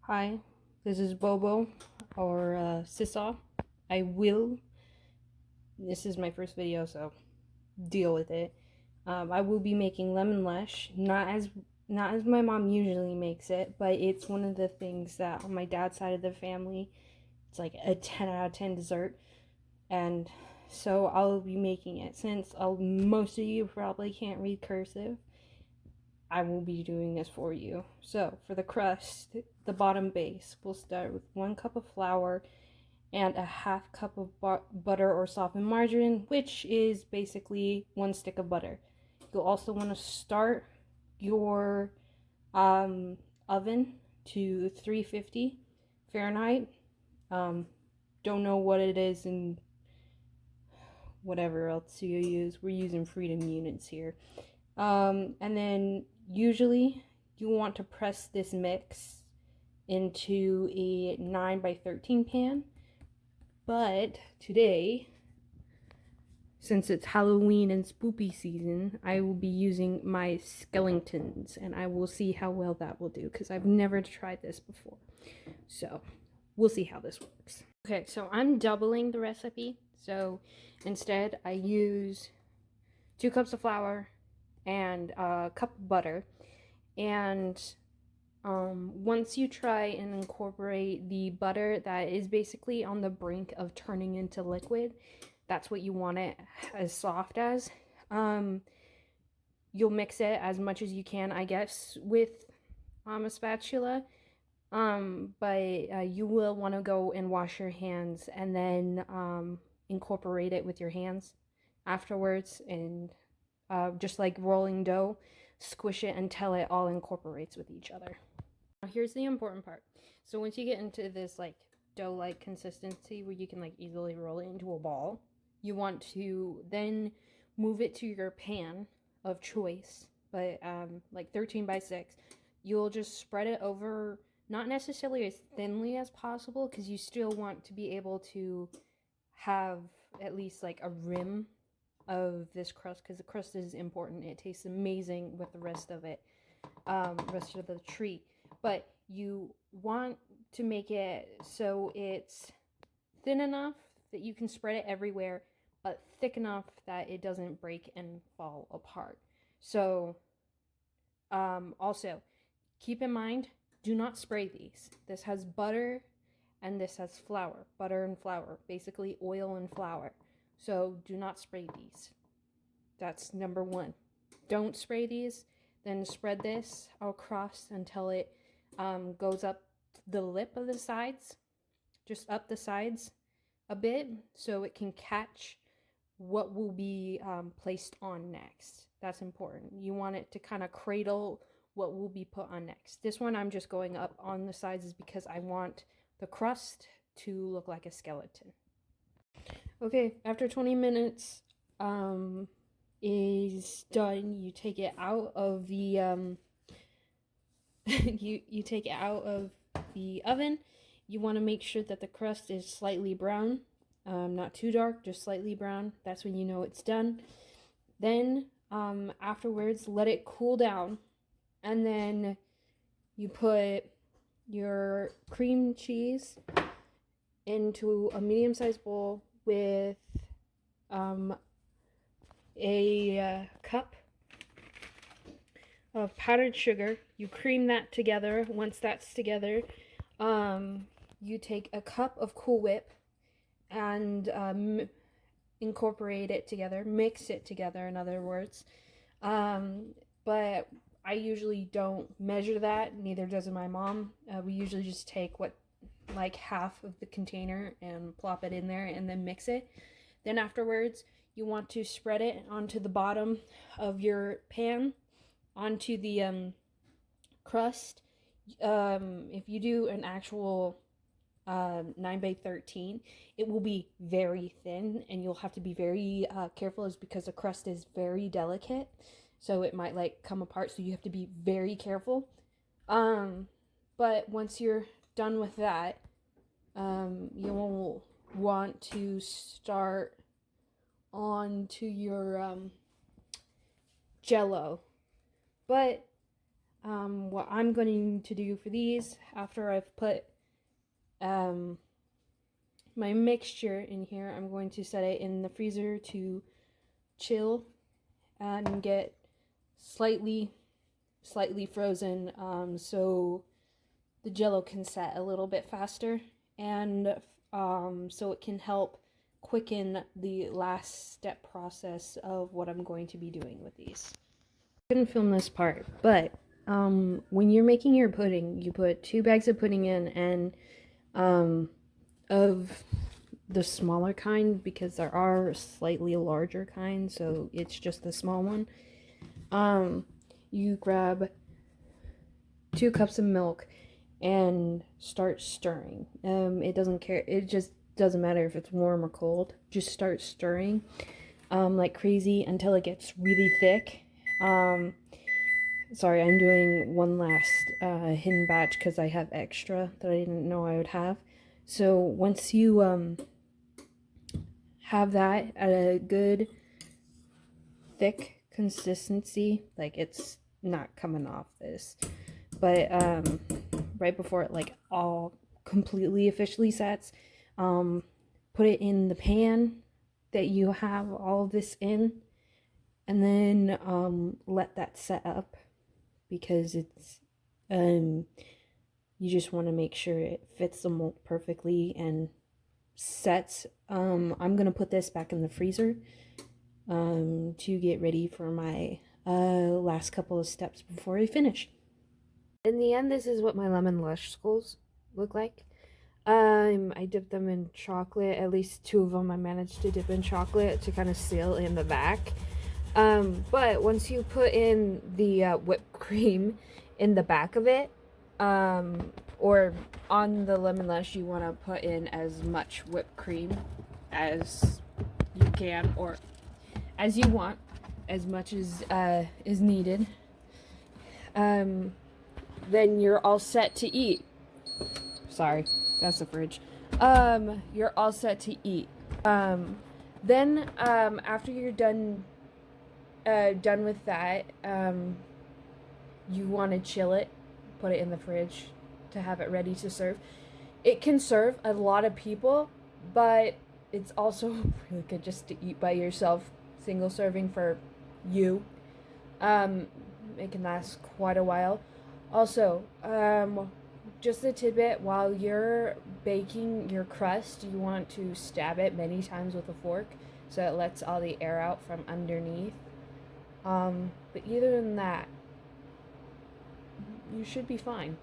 Hi, this is Bobo or Sissa. This is my first video, so deal with it. I will be making lemon lush, not as my mom usually makes it, but it's one of the things that on my dad's side of the family, it's like a 10 out of 10 dessert, and so I'll be making it. Since most of you probably can't read cursive, I will be doing this for you. So for the crust, the bottom base, we'll start with 1 cup of flour and a half cup of butter or softened margarine, which is basically 1 stick of butter. You'll also want to start your oven to 350 Fahrenheit. Don't know what it is in whatever else you use. We're using freedom units here. And then usually you want to press this mix into a 9 by 13 pan. But today, since it's Halloween and spoopy season, I will be using my skeletons and I will see how well that will do because I've never tried this before. So we'll see how this works. Okay, so I'm doubling the recipe. So instead I use 2 cups of flour and a cup of butter. And once you try and incorporate the butter that is basically on the brink of turning into liquid, that's what you want it as soft as. You'll mix it as much as you can, I guess, with a spatula. But you will want to go and wash your hands and then incorporate it with your hands afterwards, and just like rolling dough, squish it until it all incorporates with each other. Now here's the important part. So once you get into this like dough-like consistency where you can like easily roll it into a ball, you want to then move it to your pan of choice, but like 13 by 6. You'll just spread it over, not necessarily as thinly as possible, because you still want to be able to have at least like a rim of this crust, because the crust is important. It tastes amazing with the rest of it, rest of the treat. But you want to make it so it's thin enough that you can spread it everywhere, but thick enough that it doesn't break and fall apart. So also keep in mind, do not spray these. This has butter and this has flour. Butter and flour, basically oil and flour. So do not spray these. That's number one. Don't spray these. Then spread this across until it goes up the lip of the sides, just up the sides a bit, so it can catch what will be placed on next. That's important. You want it to kind of cradle what will be put on next. This one I'm just going up on the sides is because I want the crust to look like a skeleton. Okay, after 20 minutes is done, you take it out of the you take it out of the oven. You want to make sure that the crust is slightly brown, not too dark, just slightly brown. That's when you know it's done. Then afterwards, let it cool down, and then you put your cream cheese into a medium-sized bowl with a cup of powdered sugar. You cream that together. Once that's together, you take a cup of Cool Whip and incorporate it together, mix it together, in other words. But I usually don't measure that, neither does my mom. We usually just take like half of the container and plop it in there and then mix it. Then afterwards, you want to spread it onto the bottom of your pan, onto the crust. If you do an actual 9 by 13, it will be very thin, and you'll have to be very careful, is because the crust is very delicate, so it might like come apart, so you have to be very careful. But once you're done with that, you'll want to start on to your jello. But What I'm going to do for these, after I've put my mixture in here, I'm going to set it in the freezer to chill and get slightly frozen, so the jello can set a little bit faster, and so it can help quicken the last step process of what I'm going to be doing with these. I couldn't film this part, but when you're making your pudding, you put 2 bags of pudding in, and of the smaller kind, because there are slightly larger kinds, so it's just the small one. You grab 2 cups of milk and start stirring. It just doesn't matter if it's warm or cold. Just start stirring like crazy until it gets really thick. Sorry, I'm doing one last hidden batch because I have extra that I didn't know I would have. So once you have that at a good thick consistency, like it's not coming off this, but right before it like all completely officially sets, put it in the pan that you have all of this in, and then let that set up, because it's you just want to make sure it fits the mold perfectly and sets. I'm gonna put this back in the freezer to get ready for my last couple of steps before I finish. In the end, this is what my lemon Lush skulls look like. I dipped them in chocolate. At least 2 of them I managed to dip in chocolate to kind of seal in the back. But once you put in the whipped cream in the back of it, or on the lemon Lush, you want to put in as much whipped cream as you can, or as you want, as much as is needed. Then you're all set to eat. Sorry, that's the fridge. You're all set to eat. Then after you're done with that, you want to chill it, put it in the fridge to have it ready to serve. It can serve a lot of people, but it's also really good just to eat by yourself, single serving for you. It can last quite a while. Also, just a tidbit, while you're baking your crust, you want to stab it many times with a fork so it lets all the air out from underneath. But other than that, you should be fine.